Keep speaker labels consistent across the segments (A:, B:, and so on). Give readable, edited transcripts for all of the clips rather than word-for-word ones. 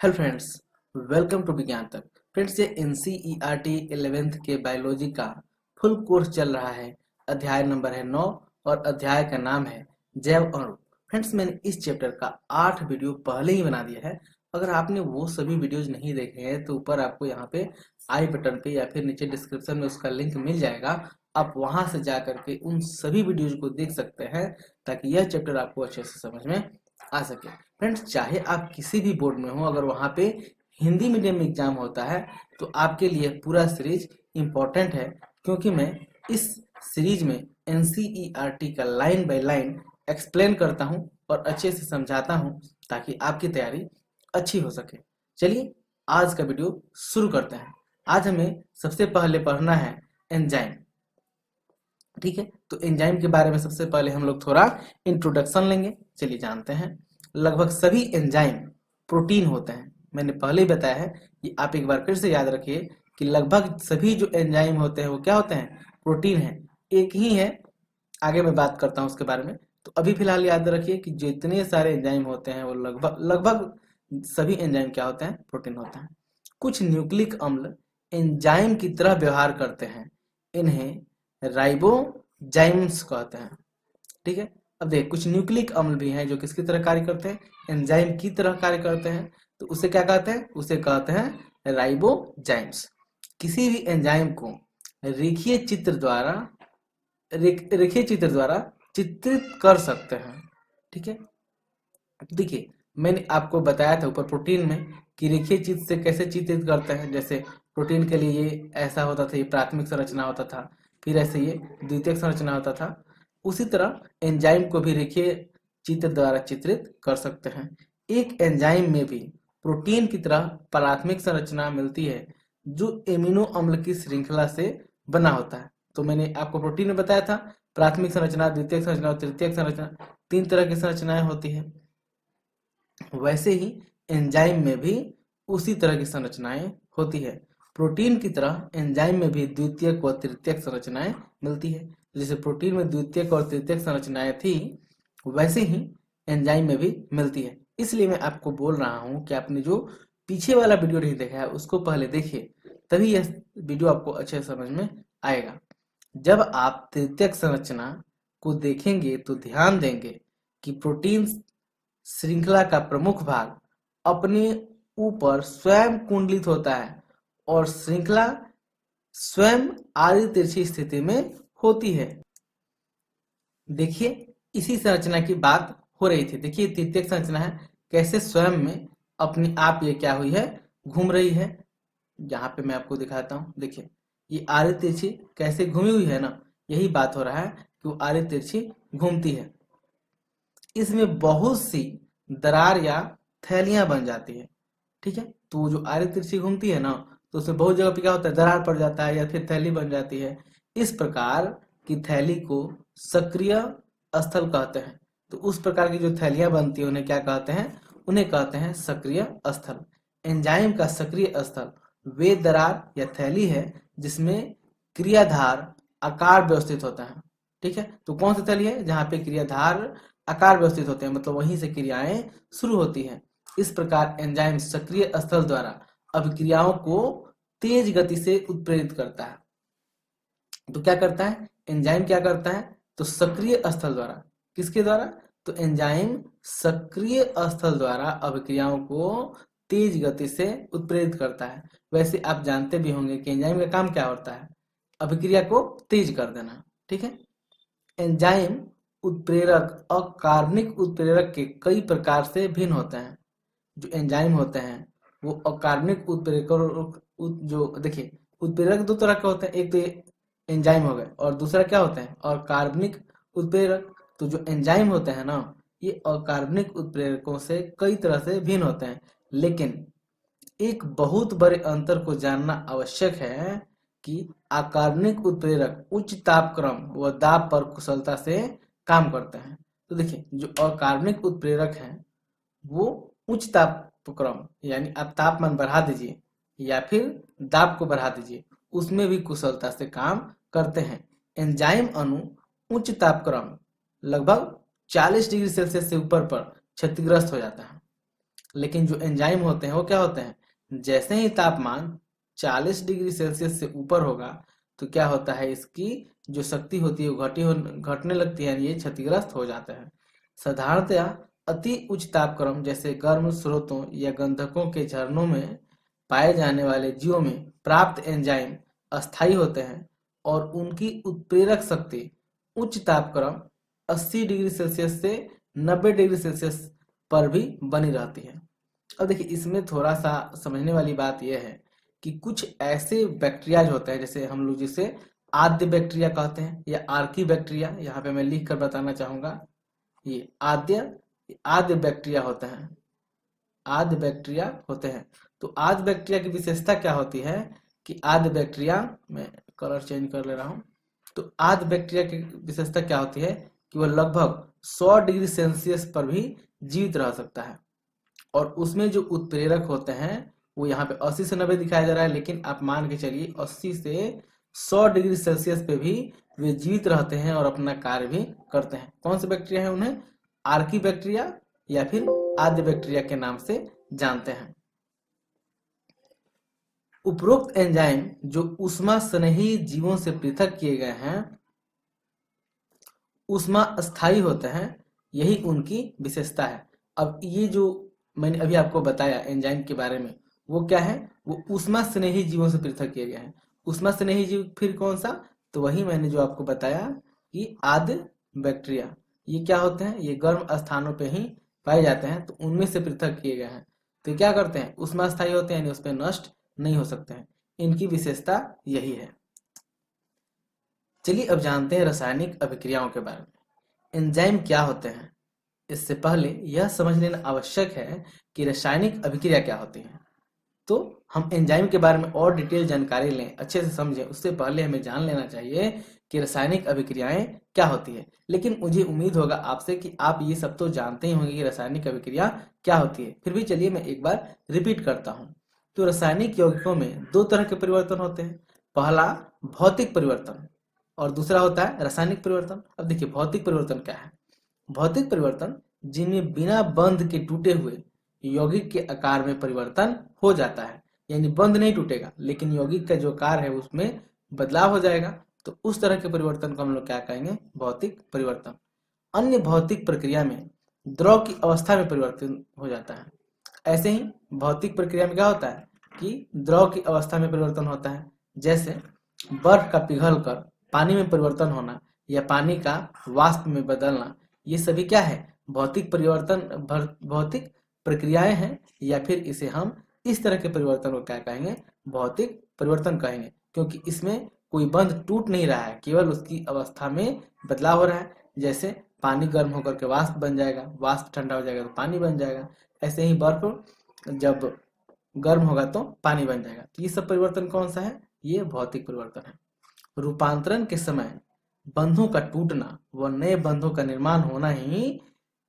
A: Hello friends, welcome to विज्ञान तक। Friends, ये एनसीईआरटी 11th के बायोलॉजी का फुल कोर्स चल रहा है। अध्याय नंबर है 9 और अध्याय का नाम है जैव अणु। फ्रेंड्स, मैंने इस चैप्टर का 8 वीडियो पहले ही बना दिया है। अगर आपने वो सभी वीडियोज नहीं देखे हैं तो ऊपर आपको यहाँ पे आई बटन पे या फिर नीचे डिस्क्रिप्शन में उसका लिंक मिल जाएगा। आप वहां से जा करके उन सभी वीडियोज को देख सकते हैं ताकि यह चैप्टर आपको अच्छे से समझ में आ सके। फ्रेंड्स, चाहे आप किसी भी बोर्ड में हो, अगर वहाँ पे हिंदी मीडियम एग्जाम होता है तो आपके लिए पूरा सीरीज इम्पोर्टेंट है, क्योंकि मैं इस सीरीज में एनसीईआरटी का लाइन बाय लाइन एक्सप्लेन करता हूँ और अच्छे से समझाता हूँ ताकि आपकी तैयारी अच्छी हो सके। चलिए आज का वीडियो शुरू करते हैं। आज हमें सबसे पहले पढ़ना है एंजाइम। ठीक है, तो एंजाइम के बारे में सबसे पहले हम लोग थोड़ा इंट्रोडक्शन लेंगे। चलिए जानते हैं। लगभग सभी एंजाइम प्रोटीन होते हैं। मैंने पहले ही बताया है कि आप एक बार फिर से याद रखिए कि लगभग सभी जो एंजाइम होते हैं वो क्या होते हैं, प्रोटीन है। एक ही है, आगे मैं बात करता हूँ उसके बारे में। तो अभी फिलहाल याद रखिए कि जितने सारे एंजाइम होते हैं वो लगभग लगभग सभी एंजाइम क्या होते हैं, प्रोटीन होते हैं। कुछ न्यूक्लिक अम्ल एंजाइम की तरह व्यवहार करते हैं, इन्हें राइबोजाइम्स कहते हैं। ठीक है, अब देख कुछ न्यूक्लिक अम्ल भी हैं जो किसकी तरह कार्य करते हैं, एंजाइम की तरह कार्य करते हैं। तो उसे क्या कहते हैं, उसे कहते हैं राइबोजाइम्स। किसी भी एंजाइम को रेखीय चित्र द्वारा रेखीय चित्र द्वारा चित्रित कर सकते हैं। ठीक है, देखिए मैंने आपको बताया था ऊपर प्रोटीन में कि रेखीय चित्र से कैसे चित्रित करते हैं। जैसे प्रोटीन के लिए ये ऐसा होता था, ये प्राथमिक संरचना होता था, फिर ऐसे ये द्वितीयक संरचना होता था। उसी तरह एंजाइम को भी रेखीय चित्र द्वारा चित्रित कर सकते हैं। एक एंजाइम में भी प्रोटीन की तरह प्राथमिक संरचना मिलती है जो एमिनो अम्ल की श्रृंखला से बना होता है। तो मैंने आपको प्रोटीन में बताया था प्राथमिक संरचना, द्वितीयक संरचना और तृतीयक संरचना, 3 तरह की संरचनाएं होती है। वैसे ही एंजाइम में भी उसी तरह की संरचनाएं होती है। प्रोटीन की तरह एंजाइम में भी द्वितीयक व तृतीयक संरचनाएं मिलती है। जैसे प्रोटीन में द्वितीयक और तृतीयक संरचनाएं थी, वैसे ही एंजाइम में भी मिलती है। इसलिए मैं आपको बोल रहा हूं कि आपने जो पीछे वाला वीडियो नहीं देखा है उसको पहले देखिए, तभी यह वीडियो आपको अच्छे से समझ में आएगा। जब आप तृतीयक संरचना को देखेंगे तो ध्यान देंगे कि प्रोटीन श्रृंखला का प्रमुख भाग अपने ऊपर स्वयं कुंडलित होता है और श्रृंखला स्वयं आधी तिरछी स्थिति में होती है। देखिए इसी संरचना की बात हो रही थी। देखिए तृतीयक संरचना है, कैसे स्वयं में अपने आप ये क्या हुई है, घूम रही है। यहाँ पे मैं आपको दिखाता हूँ। देखिए ये आधी तिरछी कैसे घूमी हुई है ना, यही बात हो रहा है कि वो आधी तिरछी घूमती है। इसमें बहुत सी दरार या थैलियां बन जाती है। ठीक है, तो जो आड़ी तिरछी घूमती है ना, तो उसमें बहुत जगह पे क्या होता है, दरार पड़ जाता है या फिर थैली बन जाती है। इस प्रकार की थैली को सक्रिय स्थल कहते हैं। तो उस प्रकार की जो थैलियां बनती है उन्हें क्या कहते हैं, उन्हें कहते हैं सक्रिय स्थल। एंजाइम का सक्रिय स्थल वे दरार या थैली है जिसमें क्रियाधार आकार व्यवस्थित होता है। ठीक है, तो कौन सी थैली है, जहां पे क्रियाधार आकार व्यवस्थित होते हैं, मतलब वहीं से क्रियाएं शुरू होती हैं। इस प्रकार एंजाइम सक्रिय स्थल द्वारा अभिक्रियाओं को तेज गति से उत्प्रेरित करता है। तो क्या करता है एंजाइम, क्या करता है, तो सक्रिय स्थल द्वारा, किसके द्वारा, तो एंजाइम सक्रिय स्थल द्वारा अभिक्रियाओं को तेज गति से उत्प्रेरित करता है। वैसे आप जानते भी होंगे कि एंजाइम का काम क्या होता है, अभिक्रिया को तेज कर देना। ठीक है, एंजाइम उत्प्रेरक अकार्बनिक उत्प्रेरक के कई प्रकार से भिन्न होते हैं। जो एंजाइम होते हैं वो अकार्बनिक उत्प्रेरक, जो देखिए उत्प्रेरक 2 तरह के होते हैं, एक तो एंजाइम हो गए और दूसरा क्या होता है, अकार्बनिक उत्प्रेरक। तो जो एंजाइम होते हैं ना, ये अकार्बनिक उत्प्रेरकों से कई तरह से भिन्न होते हैं, लेकिन एक बहुत बड़े अंतर को जानना आवश्यक है कि अकार्बनिक उत्प्रेरक उच्च तापक्रम व दाब पर कुशलता से काम करते हैं। तो देखिए जो अकार्बनिक उत्प्रेरक हैं वो उच्च तापक्रम, यानी आप तापमान बढ़ा दीजिए या फिर दाब को बढ़ा दीजिए, उसमें भी कुशलता से काम करते हैं। एंजाइम अणु उच्च तापक्रम लगभग 40 डिग्री सेल्सियस से ऊपर पर क्षतिग्रस्त हो जाता है। लेकिन जो एंजाइम होते हैं वो क्या होते हैं, जैसे ही तापमान 40 डिग्री सेल्सियस से ऊपर होगा तो क्या होता है, इसकी जो शक्ति होती है वो घटने लगती है, यानी ये क्षतिग्रस्त हो जाता है। साधारणतया अति उच्च तापक्रम जैसे गर्म स्रोतों या गंधकों के झरनों में पाए जाने वाले जीवों में प्राप्त एंजाइम अस्थायी होते हैं और उनकी उत्प्रेरक शक्ति उच्च तापक्रम 80 डिग्री सेल्सियस से 90 डिग्री सेल्सियस पर भी बनी रहती है। अब देखिए इसमें थोड़ा सा समझने वाली बात यह है कि कुछ ऐसे बैक्टीरिया होते हैं, जैसे हम लोग जिसे आद्य बैक्टीरिया कहते हैं या आर्की बैक्टीरिया, यहाँ पे मैं लिख कर बताना चाहूंगा, ये आद्य बैक्टीरिया होते हैं, आद्य बैक्टीरिया होते हैं। तो आद्य बैक्टीरिया की विशेषता क्या होती है कि आद्य बैक्टीरिया, मैं कलर चेंज कर ले रहा हूँ, तो आद्य बैक्टीरिया की विशेषता क्या होती है कि वह लगभग 100 डिग्री सेल्सियस पर भी जीवित रह सकता है और उसमें जो उत्प्रेरक होते हैं वो यहाँ पे 80 से 90 दिखाया जा रहा है, लेकिन आप मान के चलिए 80 से 100 डिग्री सेल्सियस पे भी वे जीवित रहते हैं और अपना कार्य भी करते हैं। कौन से बैक्टीरिया है, उन्हें आर्की बैक्टीरिया या फिर आद्य बैक्टीरिया के नाम से जानते हैं। उपरोक्त एंजाइम जो ऊष्मा स्नेही जीवों से पृथक किए गए हैं ऊष्मा स्थायी होते हैं, यही उनकी विशेषता है। अब ये जो मैंने अभी आपको बताया एंजाइम के बारे में वो क्या है, वो ऊष्मा स्नेही जीवों से पृथक किए गए हैं। ऊष्मा स्नेही जीव फिर कौन सा, तो वही मैंने जो आपको बताया कि आद्य बैक्टीरिया, ये क्या होते हैं, ये गर्म स्थानों पे ही पाए जाते हैं, तो उनमें से पृथक किए गए हैं। तो क्या करते हैं, ऊष्मा स्थायी होते हैं, यानी उस पर नष्ट नहीं हो सकते हैं। इनकी विशेषता यही है। चलिए अब जानते हैं रासायनिक अभिक्रियाओं के बारे में। एंजाइम क्या होते हैं, इससे पहले यह समझ लेना आवश्यक है कि रासायनिक अभिक्रिया क्या होती है। तो हम एंजाइम के बारे में और डिटेल जानकारी लें, अच्छे से समझें, उससे पहले हमें जान लेना चाहिए कि रासायनिक अभिक्रियाएं क्या होती है। लेकिन मुझे उम्मीद होगा आपसे कि आप ये सब तो जानते ही होंगे कि रासायनिक अभिक्रिया क्या होती है, फिर भी चलिए मैं एक बार रिपीट करता हूँ। तो रासायनिक यौगिकों में दो तरह के परिवर्तन होते हैं, पहला भौतिक परिवर्तन और दूसरा होता है रासायनिक परिवर्तन। अब देखिए भौतिक परिवर्तन क्या है, भौतिक परिवर्तन जिनमें बिना बंध के टूटे हुए यौगिक के आकार में परिवर्तन हो जाता है, यानी बंध नहीं टूटेगा लेकिन यौगिक का जो आकार है उसमें बदलाव हो जाएगा, तो उस तरह के परिवर्तन को हम लोग क्या कहेंगे, भौतिक परिवर्तन। अन्य भौतिक प्रक्रिया में द्रव की अवस्था में परिवर्तन हो जाता है। ऐसे ही भौतिक प्रक्रिया में क्या होता है कि द्रव की अवस्था में परिवर्तन होता है, जैसे बर्फ का पिघलकर पानी में परिवर्तन होना या पानी का वाष्प में बदलना, ये सभी क्या है, भौतिक परिवर्तन, भौतिक प्रक्रियाएं हैं, या फिर इसे हम इस तरह के परिवर्तन को क्या कहेंगे, भौतिक परिवर्तन कहेंगे, क्योंकि इसमें कोई बंध टूट नहीं रहा है, केवल उसकी अवस्था में बदलाव हो रहा है। जैसे पानी गर्म होकर के वाष्प बन जाएगा, वाष्प ठंडा हो जाएगा तो पानी बन जाएगा, ऐसे ही बर्फ जब गर्म होगा तो पानी बन जाएगा। तो ये सब परिवर्तन कौन सा है, ये भौतिक परिवर्तन है। रूपांतरण के समय बंधों का टूटना व नए बंधों का निर्माण होना ही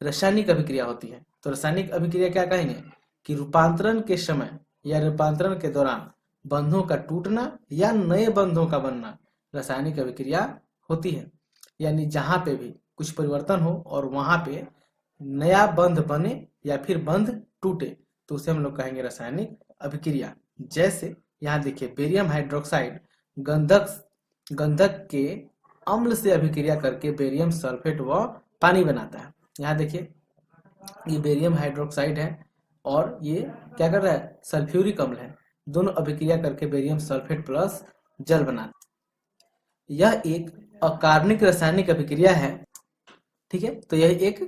A: रासायनिक अभिक्रिया होती है। तो रासायनिक अभिक्रिया क्या कहेंगे कि रूपांतरण के समय या रूपांतरण के दौरान बंधों का टूटना या नए बंधों का बनना रासायनिक अभिक्रिया होती है। यानी जहां पे भी कुछ परिवर्तन हो और वहां पे नया बंध बने या फिर बंध टूटे तो उसे हम लोग कहेंगे रासायनिक अभिक्रिया। जैसे यहाँ देखिए बेरियम हाइड्रोक्साइड गंधक के अम्ल से अभिक्रिया करके बेरियम सल्फेट व पानी बनाता है। यहाँ देखिए ये बेरियम हाइड्रोक्साइड है और ये क्या कर रहा है, सल्फ्यूरिक अम्ल है, दोनों अभिक्रिया करके बेरियम सल्फेट प्लस जल बनाता है। यह एक अकार्बनिक रासायनिक अभिक्रिया है, ठीक है। तो यह एक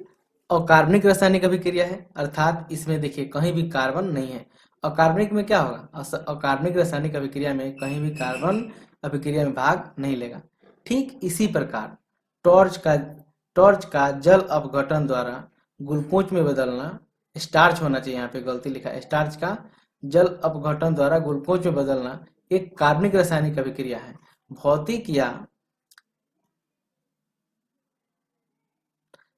A: अकार्बनिक रासायनिक अभिक्रिया है, अर्थात इसमें देखिए कहीं भी कार्बन नहीं है। अकार्बनिक में क्या होगा, अकार्बनिक रासायनिक अभिक्रिया में कहीं भी कार्बन अभिक्रिया में भाग नहीं लेगा। ठीक इसी प्रकार टॉर्च का जल अपघटन द्वारा ग्लूकोज में बदलना, स्टार्च होना चाहिए, यहाँ पे गलती लिखा है, स्टार्च का जल अपघटन द्वारा ग्लूकोज में बदलना एक कार्बनिक रासायनिक अभिक्रिया है। भौतिक या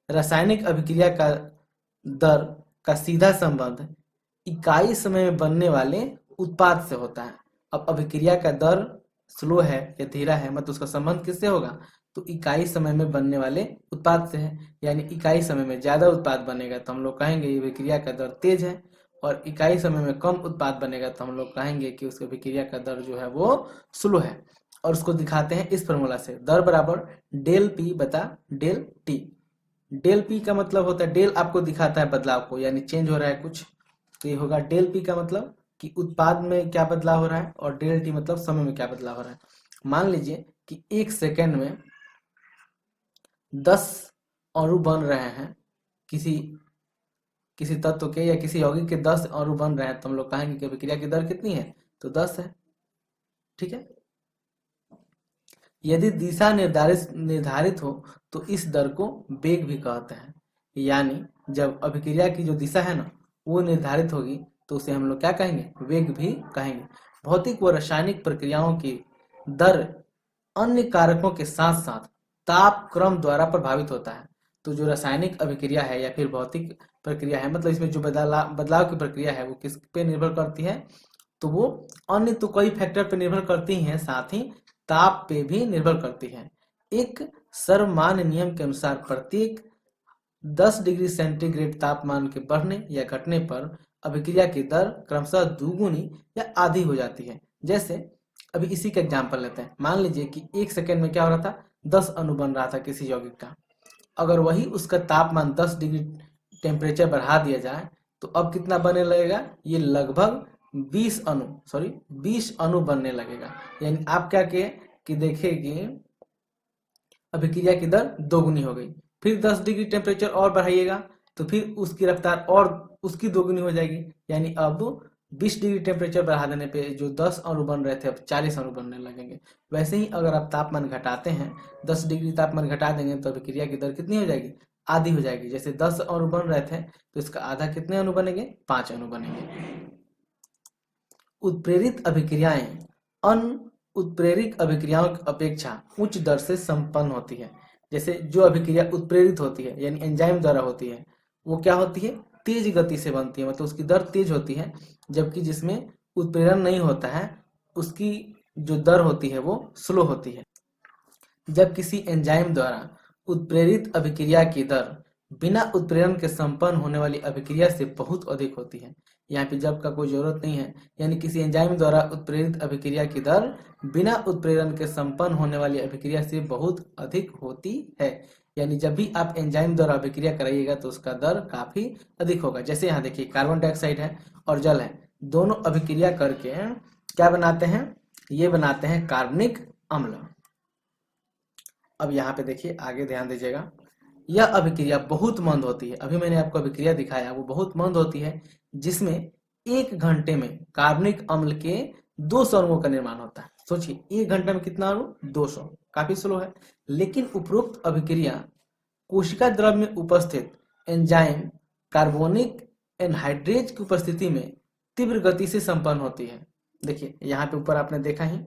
A: रासायनिक अभिक्रिया का दर का सीधा संबंध इकाई समय में बनने वाले उत्पाद से होता है। अब अभिक्रिया का दर स्लो है या धीरा है, मतलब उसका संबंध किससे होगा, तो इकाई समय में बनने वाले उत्पाद से है। यानी इकाई समय में ज्यादा उत्पाद बनेगा तो हम लोग कहेंगे ये अभिक्रिया का दर तेज है, और इकाई समय में कम उत्पाद बनेगा तो हम लोग कहेंगे कि उसकी अभिक्रिया का दर जो है वो स्लो है। और उसको दिखाते हैं इस फॉर्मूला से, दर बराबर डेल पी बता डेल टी। डेल पी का मतलब होता है, डेल आपको दिखाता है बदलाव को, यानी चेंज हो रहा है कुछ, तो ये होगा डेल पी का मतलब कि उत्पाद में क्या बदलाव हो रहा है, और डेल टी मतलब समय में क्या बदलाव हो रहा है। मान लीजिए कि 1 सेकेंड में 10 अणु बन रहे हैं, किसी किसी तत्व के या किसी यौगिक के 10 अणु बन रहे हैं, तो हम लोग कहेंगे कि अभिक्रिया की दर कितनी है, तो 10 है। ठीक है। यदि दिशा निर्धारित हो तो इस दर को वेग भी कहते हैं। यानी जब अभिक्रिया की जो दिशा है ना वो निर्धारित होगी तो उसे हम लोग क्या कहेंगे, वेग भी कहेंगे। भौतिक व रासायनिक प्रक्रियाओं की दर अन्य कारकों के साथ साथ ताप क्रम द्वारा प्रभावित होता है। तो जो रासायनिक अभिक्रिया है या फिर भौतिक प्रक्रिया है, मतलब इसमें जो बदलाव की प्रक्रिया है वो किस पे निर्भर करती है, तो वो अन्य तो कई फैक्टर पे निर्भर करती हैं, साथ ही ताप पे भी निर्भर करती है। एक सर्वमान्य नियम के अनुसार प्रत्येक 10 डिग्री सेंटीग्रेड तापमान के बढ़ने या घटने पर अभिक्रिया की दर क्रमशः दुगुनी या आधी हो जाती है। जैसे अभी इसी का एग्जांपल लेते हैं, मान लीजिए कि 1 सेकेंड में क्या हो रहा था, 10 अणु बन रहा था किसी यौगिक का। अगर वही उसका तापमान 10 डिग्री टेम्परेचर बढ़ा दिया जाए तो अब कितना बनने लगेगा, ये लगभग 20 अणु बनने लगेगा। यानी आप क्या किए कि देखिए कि अभिक्रिया की दर दोगुनी हो गई। फिर 10 डिग्री टेम्परेचर और बढ़ाइएगा तो फिर उसकी रफ्तार और उसकी दोगुनी हो जाएगी। यानी अब 20 डिग्री टेम्परेचर बढ़ा देने पे जो 10 अणु बन रहे थे अब 40 अणु बनने लगेंगे। वैसे ही अगर आप तापमान घटाते हैं, 10 डिग्री तापमान घटा देंगे तो अभिक्रिया की दर कितनी हो जाएगी, आधी हो जाएगी। जैसे 10 अणु बन रहे थे तो इसका आधा कितने अणु बनेंगे, 5 अणु बनेंगे। उत्प्रेरित अभिक्रियाएं अन्य उत्प्रेरक अभिक्रियाओं की अपेक्षा उच्च दर से संपन्न होती है। जैसे जो अभिक्रिया उत्प्रेरित होती है यानी एंजाइम द्वारा होती है वो क्या होती है, तेज गति से बनती है, मतलब उसकी दर तेज होती है। जबकि जिसमें उत्प्रेरण नहीं होता है उसकी जो दर होती है वो स्लो होती है। जब किसी एंजाइम द्वारा उत्प्रेरित अभिक्रिया की दर बिना उत्प्रेरण के संपन्न होने वाली अभिक्रिया से बहुत अधिक होती है। यहाँ पे जब का कोई जरूरत नहीं है, यानी किसी एंजाइम द्वारा उत्प्रेरित अभिक्रिया की दर बिना उत्प्रेरण के संपन्न होने वाली अभिक्रिया से बहुत अधिक होती है। यानी जब भी आप एंजाइम द्वारा अभिक्रिया कराइएगा तो उसका दर काफी अधिक होगा। जैसे यहाँ देखिए कार्बन डाइऑक्साइड है और जल है, दोनों अभिक्रिया करके क्या बनाते हैं, ये बनाते हैं कार्बनिक अम्ल। अब यहाँ पे देखिए आगे ध्यान दीजिएगा, यह अभिक्रिया बहुत मंद होती है। अभी मैंने आपको अभिक्रिया दिखाया वो बहुत मंद होती है, जिसमें 1 घंटे में कार्बनिक अम्ल के 200 अणुओं का निर्माण होता है। सोचिए 1 घंटे में कितना अणु, 200, काफी स्लो है। लेकिन उपरोक्त अभिक्रिया कोशिका द्रव में उपस्थित एंजाइम कार्बोनिक एनहाइड्रेज की उपस्थिति में तीव्र गति से संपन्न होती है। देखिए यहाँ पे ऊपर आपने देखा ही,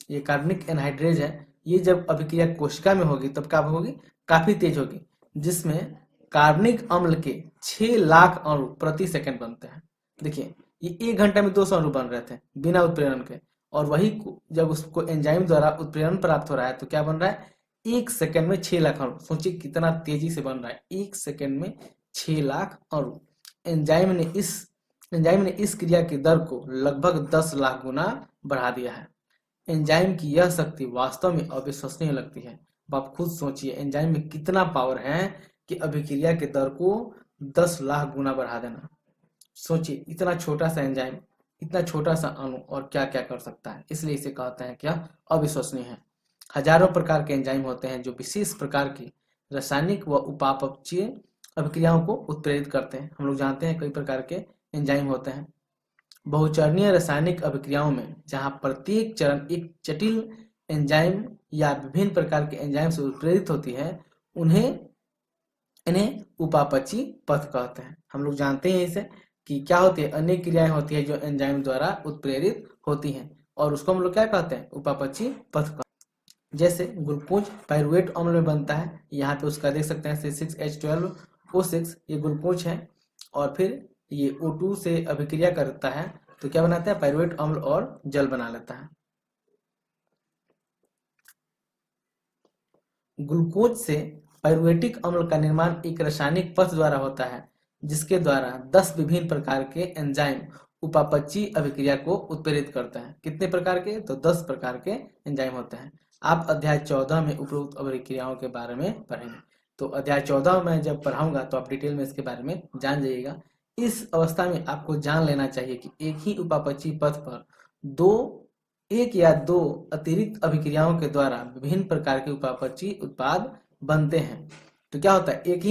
A: ये कार्बनिक एनहाइड्रेज है, ये जब अभिक्रिया कोशिका में होगी तब क्या होगी, काफी तेज होगी, जिसमें कार्बनिक अम्ल के 6 लाख अणु प्रति सेकंड बनते हैं। देखिए ये 1 घंटे में 200 अणु बन रहे थे बिना उत्प्रेरण के, और वही जब उसको एंजाइम द्वारा उत्प्रेरण प्राप्त हो रहा है तो क्या बन रहा है, 1 सेकंड में 6 लाख अणु। सोचिए कितना तेजी से बन रहा है, 1 सेकंड में 6 लाख अणु। एंजाइम ने इस क्रिया की दर को लगभग 10 लाख गुना बढ़ा दिया है। एंजाइम की यह शक्ति वास्तव में अविश्वसनीय लगती है। आप खुद सोचिए एंजाइम में कितना पावर है कि अभिक्रिया के दर को 10 लाख गुना बढ़ा देना। सोचिए इतना छोटा सा एंजाइम, इतना छोटा सा अणु और क्या क्या कर सकता है, इसलिए इसे कहते हैं क्या, अविश्वसनीय है। हजारों प्रकार के एंजाइम होते हैं जो विशेष प्रकार की रासायनिक व उपापचयी अभिक्रियाओं को उत्प्रेरित करते हैं। हम लोग जानते हैं कई प्रकार के एंजाइम होते हैं। बहुचरणीय रासायनिक अभिक्रियाओं में जहां प्रत्येक चरण एक जटिल एंजाइम या विभिन्न प्रकार के एंजाइम से उत्प्रेरित होती है इन्हें उपापचयी पथ कहते हैं। हम लोग जानते हैं इसे कि क्या होती है, अनेक क्रियाएं होती है जो एंजाइम द्वारा उत्प्रेरित होती हैं और उसको हम लोग क्या कहते हैं, उपापचयी पथ कहते हैं। जैसे ग्लूकोज पाइरुवेट अम्ल में बनता है, यहाँ पे उसका देख सकते हैं C6H12O6, ये ग्लूकोज है, और फिर ये O2 से अभिक्रिया करता है तो क्या बनाता है, पाइरुवेट अम्ल और जल बना लेता है। ग्लूकोज से पाइरुवेटिक अम्ल का निर्माण एक रासायनिक पथ द्वारा होता है जिसके द्वारा 10 विभिन्न प्रकार के एंजाइम उपापचयी अभिक्रिया को उत्प्रेरित करते हैं। कितने प्रकार के? तो 10 प्रकार के एंजाइम होते हैं। आप अध्याय 14 में उपरोक्त अभिक्रियाओं के बारे में पढ़ेंगे। तो अध्याय 14 में जब पढ़ाऊंगा तो आप डिटेल में इसके बारे में जान जाइएगा। इस अवस्था में आपको जान लेना चाहिए कि एक ही उपापचयी पथ पर एक या दो अतिरिक्त अभिक्रियाओं के द्वारा विभिन्न प्रकार के उपापचयी उत्पाद बनते हैं। तो क्या होता है, एक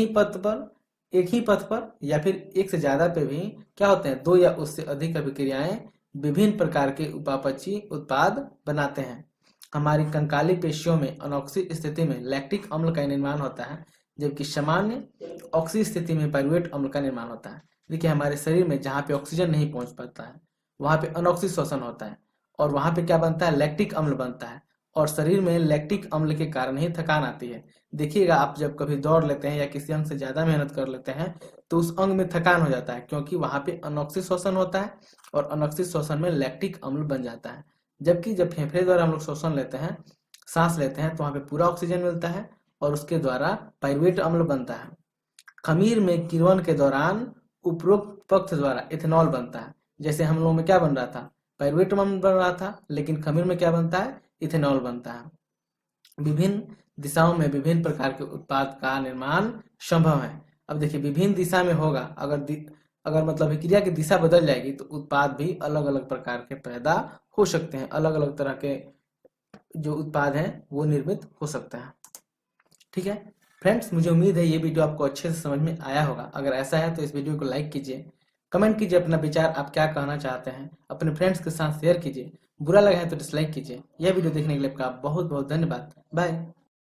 A: ही पथ पर या फिर एक से ज्यादा पे भी क्या होते हैं, दो या उससे अधिक अभिक्रियाएं विभिन्न प्रकार के उपापचयी उत्पाद बनाते हैं। हमारी कंकाली पेशियों में अनॉक्सी स्थिति में लैक्टिक अम्ल का निर्माण होता है, जबकि सामान्य ऑक्सी स्थिति में पाइरुवेट अम्ल का निर्माण होता है। देखिए, हमारे शरीर में जहाँ पे ऑक्सीजन नहीं पहुंच पाता है वहां पे अनॉक्सी शोषण होता है और वहां पे क्या बनता है, लैक्टिक अम्ल बनता है। और शरीर में लैक्टिक अम्ल के कारण ही थकान आती है। देखिएगा, आप जब कभी दौड़ लेते हैं या किसी अंग से ज्यादा मेहनत कर लेते हैं तो उस अंग में थकान हो जाता है, क्योंकि वहां पे अनॉक्सी शोषण होता है और अनॉक्सी शोषण में लैक्टिक अम्ल बन जाता है। जबकि जब फेफड़े द्वारा हम लोग शोषण लेते हैं, सांस लेते हैं, तो वहां पे पूरा ऑक्सीजन मिलता है और उसके द्वारा पाइरुवेट अम्ल बनता है। खमीर में किण्वन के दौरान उपरोक्त पक्ष द्वारा इथेनॉल बनता है। जैसे हम लोगों में क्या बन रहा था, पाइरुवेट अम्ल बन रहा था, लेकिन खमीर में क्या बनता है, इथेनॉल बनता है। विभिन्न दिशाओं में विभिन्न प्रकार के उत्पाद का निर्माण संभव है। अब देखिए, विभिन्न दिशा में होगा, अगर मतलब अभिक्रिया की दिशा बदल जाएगी तो उत्पाद भी अलग अलग प्रकार के पैदा हो सकते हैं। अलग अलग तरह के जो उत्पाद हैं वो निर्मित हो सकते हैं। ठीक है फ्रेंड्स, मुझे उम्मीद है ये वीडियो आपको अच्छे से समझ में आया होगा। अगर ऐसा है तो इस वीडियो को लाइक कीजिए, कमेंट कीजिए अपना विचार, आप क्या कहना चाहते हैं, अपने फ्रेंड्स के साथ शेयर कीजिए। बुरा लगा है तो डिसलाइक कीजिए। यह वीडियो देखने के लिए आपका बहुत बहुत धन्यवाद। बाय।